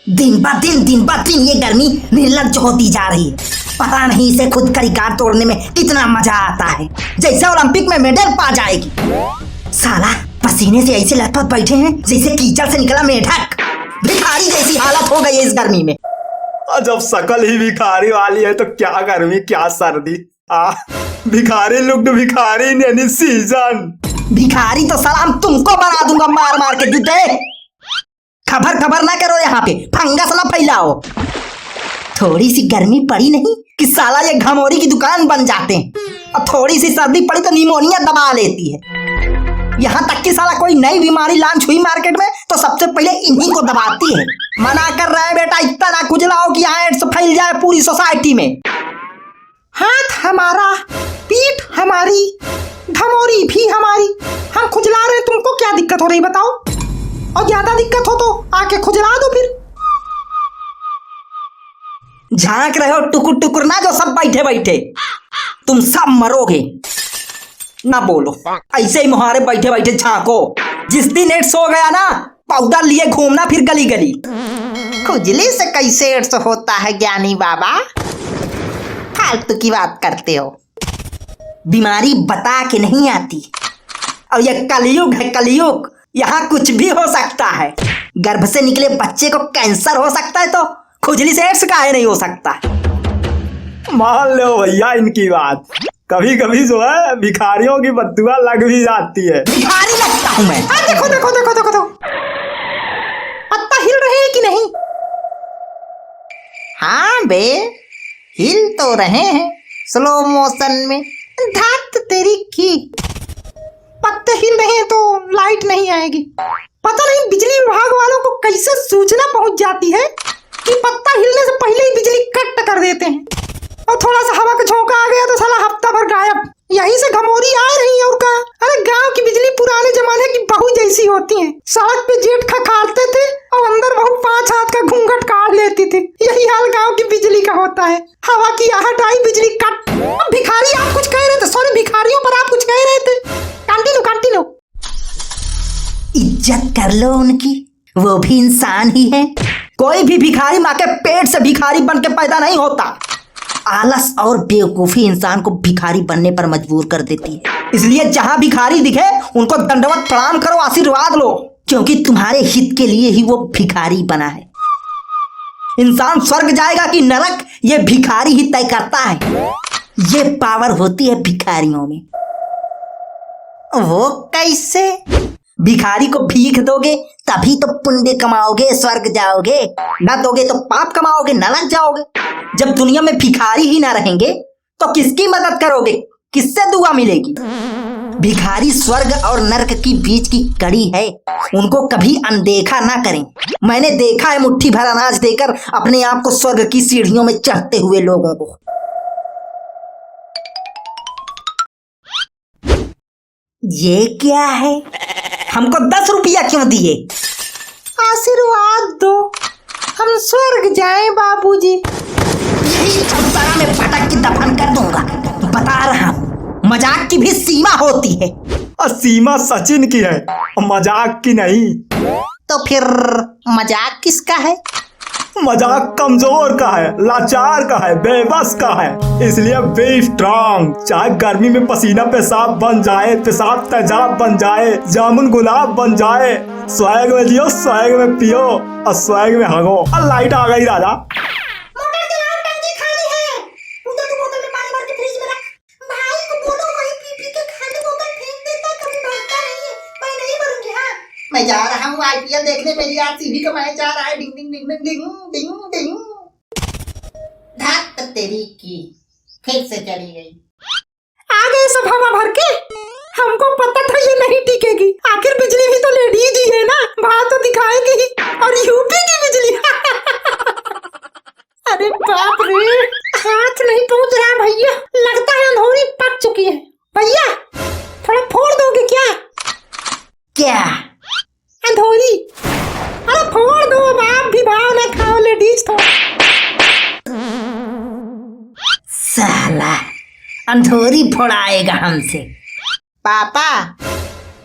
दिन ब दिन ये गर्मी निर्लज्ज होती जा रही है। पता नहीं इसे खुद का रिकॉर्ड तोड़ने में कितना मजा आता है, जैसे ओलंपिक में मेडल पा जाएगी। साला पसीने से ऐसे लथपथ बैठे हैं जैसे कीचड़ से निकला मेढक। भिखारी जैसी हालत हो गई है इस गर्मी में। जब शकल ही भिखारी वाली है तो क्या गर्मी क्या सर्दी। भिखारी लुक भिखारी इन एनी सीजन। भिखारी तो सलाम तुमको बना दूंगा मार मार के जूते। खबर ना करो, यहाँ पे फंगस ना फैलाओ। थोड़ी सी गर्मी पड़ी नहीं कि साला ये घमौरी की दुकान बन जाते हैं, और थोड़ी सी सर्दी पड़ी तो निमोनिया दबा लेती है। यहाँ तक कि साला कोई नई बीमारी लॉन्च हुई मार्केट में तो सबसे पहले इन्हीं को दबाती है। मना कर रहे हैं बेटा, इतना ना खुजलाओ कि यहाँ एड्स फैल जाए पूरी सोसाइटी में। हाथ हमारा, पीठ हमारी, घमौरी भी हमारी, हम खुजला रहे, तुमको क्या दिक्कत हो रही बताओ? और ज्यादा दिक्कत हो तो आके खुजला दो फिर। झांक रहे हो टुकुर टुकुर ना जो सब बैठे बैठे, तुम सब मरोगे। ना बोलो, ऐसे ही मुहारे बैठे बैठे झांको। जिस दिन एड्स हो गया ना, पाउडर लिए घूमना फिर गली गली। खुजली से कैसे एड्स होता है ज्ञानी बाबा? फालतू की बात करते हो। बीमारी बता के नहीं आती, और ये कलयुग है कलयुग, यहाँ कुछ भी हो सकता है। गर्भ से निकले बच्चे को कैंसर हो सकता है तो खुजली से एड्स काहे नहीं हो सकता? मान लो भैया इनकी बात, कभी कभी जो है भिखारियों की बद्दुआ लग भी जाती है। भिखारी लगता हूँ मैं? देखो देखो देखो देखो देखो, पत्ता हिल रहे हैं कि नहीं? हाँ बे, हिल तो रहे हैं स्लो मोशन में। धात तेरी की, पत्ते हिल रहे हैं तो लाइट नहीं आएगी। पता नहीं बिजली विभाग वालों को कैसे सूचना पहुंच जाती है कि पत्ता हिलने से पहले ही बिजली कट कर देते हैं, और थोड़ा सा हवा का झोंका आ गया तो साला हफ्ता भर गायब। यहीं से घमौरी आ रही है और का। अरे गांव की बिजली पुराने जमाने की बहू जैसी होती है। सड़क पे जेठ खखाड़ते थे और अंदर बहू 5 हाथ का घूंघट काट लेती थी। यही हाल गांव की बिजली का होता है। हवा की आहट आई, बिजली कट। भिखारी आप कुछ कह रहे थे, सॉरी भिखारियों पर आप कुछ कह रहे थे। कंटिन्यू। इज्जत कर लो उनकी, वो भी इंसान ही है। कोई भी भिखारी माँ के पेट से भिखारी बन के पैदा नहीं होता। आलस और बेवकूफी इंसान को भिखारी बनने पर मजबूर कर देती है। इसलिए जहां भिखारी दिखे उनको दंडवत प्रणाम करो, आशीर्वाद लो, क्योंकि तुम्हारे हित के लिए ही वो भिखारी बना है। इंसान स्वर्ग जाएगा कि नरक, ये भिखारी ही तय करता है। ये पावर होती है भिखारियों में। वो कैसे? भिखारी को भीख दोगे तभी तो पुण्य कमाओगे, स्वर्ग जाओगे। न दोगे तो पाप कमाओगे, नरक जाओगे। जब दुनिया में भिखारी ही ना रहेंगे तो किसकी मदद करोगे, किससे दुआ मिलेगी? भिखारी स्वर्ग और नरक की बीच की कड़ी है, उनको कभी अनदेखा ना करें। मैंने देखा है मुट्ठी भर अनाज देकर अपने आप को स्वर्ग की सीढ़ियों में चढ़ते हुए लोगों को। ये क्या है? हमको 10 रुपया क्यों दिए? आशीर्वाद दो, हम स्वर्ग जाएं बाबूजी। यही चौतरा में पटक के दफन कर दूंगा। बता रहा हूँ, मजाक की भी सीमा होती है। और सीमा सचिन की है, मजाक की नहीं। तो फिर मजाक किसका है? मजाक कमजोर का है, लाचार का है, बेबस का है। इसलिए बी स्ट्रांग। चाहे गर्मी में पसीना पेशाब बन जाए, पेशाब तेजाब बन जाए, जामुन गुलाब बन जाए, स्वैग में जियो, स्वैग में पियो और स्वैग में हगो। और लाइट आ गई राजा। मैं जा रहा हूँ आईपीएल देखने, मेरी आरसीबी का मैच आ रहा है। डिंग डिंग डिंग डिंग डिंग डिंग डिंग। धात तेरी की, फिर से चली गई। आ गए सब हवा भर के। हमको पता था ये नहीं टिकेगी। आखिर बिजली भी तो लेडीज ही है ना, बाहर तो दिखाएगी ही। और यूपी की बिजली। अरे बाप रे, हाथ नहीं पहुंच रहा भैया। लगता है अंधोरी पक चुकी है। भैया थोड़ा फोड़ दोगे क्या? क्या अंधोरी? अरे फोड़ दो, बाप भी भाव ना खाओ लेडीज तो। साला अंधोरी फोड़ाएगा हमसे। पापा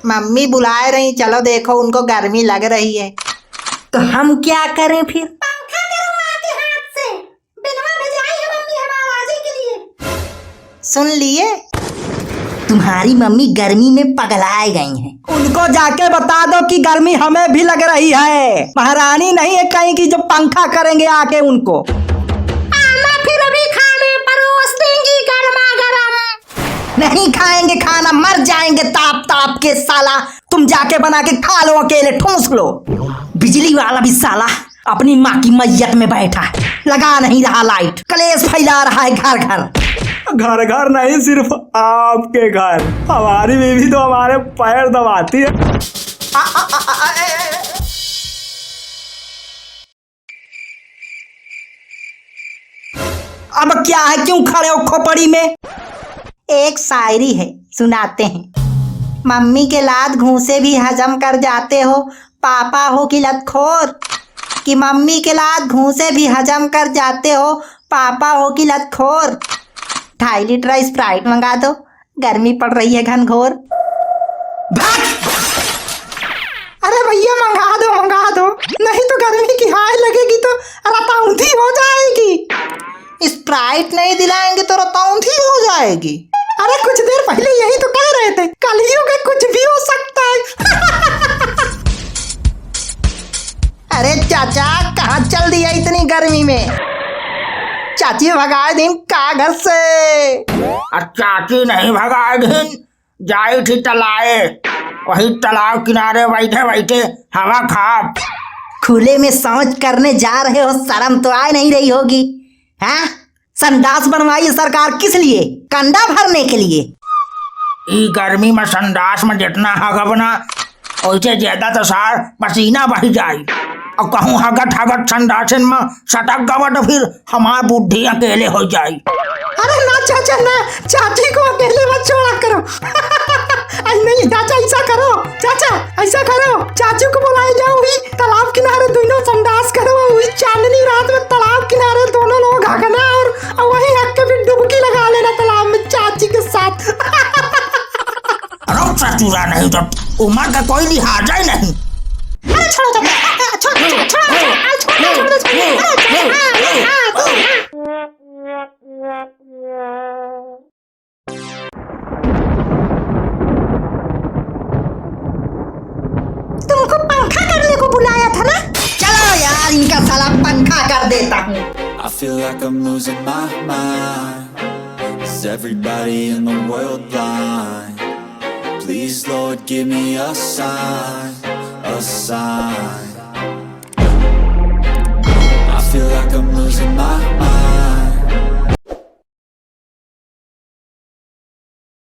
मम्मी बुलाए रही, चलो देखो उनको गर्मी लग रही है। तो हम क्या करें फिर? पंखा करो आके हाथ से, बिनवा भिजवाई है मम्मी हमारा आजे के लिए। सुन लिए, तुम्हारी मम्मी गर्मी में पगलाए गई हैं। उनको जाके बता दो कि गर्मी हमें भी लग रही है, महारानी नहीं है कहीं की जो पंखा करेंगे आके उनको। आमा फिर अभी खाने परोस देंगी गर्मा गरम। नहीं खाएंगे खाना, मर जाएंगे ताप ताप के साला। तुम जाके बना के खा लो, अकेले ठूस लो। बिजली वाला भी साला अपनी माँ की मैयत में बैठा है, लगा नहीं रहा लाइट, कलेश फैला रहा है घर घर। घर घर नहीं, सिर्फ आपके घर। हमारी बीवी तो हमारे पैर दबाती है। अब क्या है, क्यों खड़े हो खोपड़ी में? एक शायरी है, सुनाते हैं। मम्मी के लात घूंसे भी हजम कर जाते हो, पापा हो कि लतखोर। कि मम्मी के लात घूंसे भी हजम कर जाते हो, पापा हो कि लतखोर। 2.5 लीटर स्प्राइट मंगा दो, गर्मी पड़ रही है घनघोर। अरे भैया मंगा दो, नहीं तो गर्मी की हाय लगेगी तो रतौंधी हो जाएगी। स्प्राइट नहीं दिलाएंगे तो रतौंधी हो जाएगी। अरे कुछ देर पहले यही तो कह रहे थे, कलयुग में कुछ भी हो सकता है। अरे चाचा कहाँ चल दिया इतनी गर्मी में? चाची भगाए दिन का घर से। चाची नहीं भगाए दिन, जाई थी तलाए, वही तालाब किनारे बैठे बैठे हवा खा। खुले में शौच करने जा रहे हो, शर्म तो आ नहीं रही होगी? हैं? संडास बनवाई सरकार किस लिए? कंडा भरने के लिए। ई गर्मी में संडास में जितना हगबना उससे ज्यादा तो सार पसीना बह जाई। और कहूँ हगत हगत संडासन में सटक गवा तो फिर हमार बुद्धि अकेले हो जाई। अरे ना चाचा ना, चाची को अकेले मत छोड़ा करो। नहीं चाचा ऐसा करो, चाचा ऐसा करो, चाचू को बुलाए जाओ, हुई तालाब किनारे दोनों संडास करो, हुई चांदनी रात में तालाब किनारे दोनों लोग हगना और वहीं हग के फिर डुबकी लगा लेना तालाब में चाची के साथ। चूरा नहीं तो उम्र का कोई लिहाजा ही नहीं। तुमको पंखा करने को बुलाया था ना? चलो यार इनका साला पंखा कर देता हूँ। I feel like I'm losing my mind. Is everybody in the world blind? Please, Lord, give me a sign, a sign.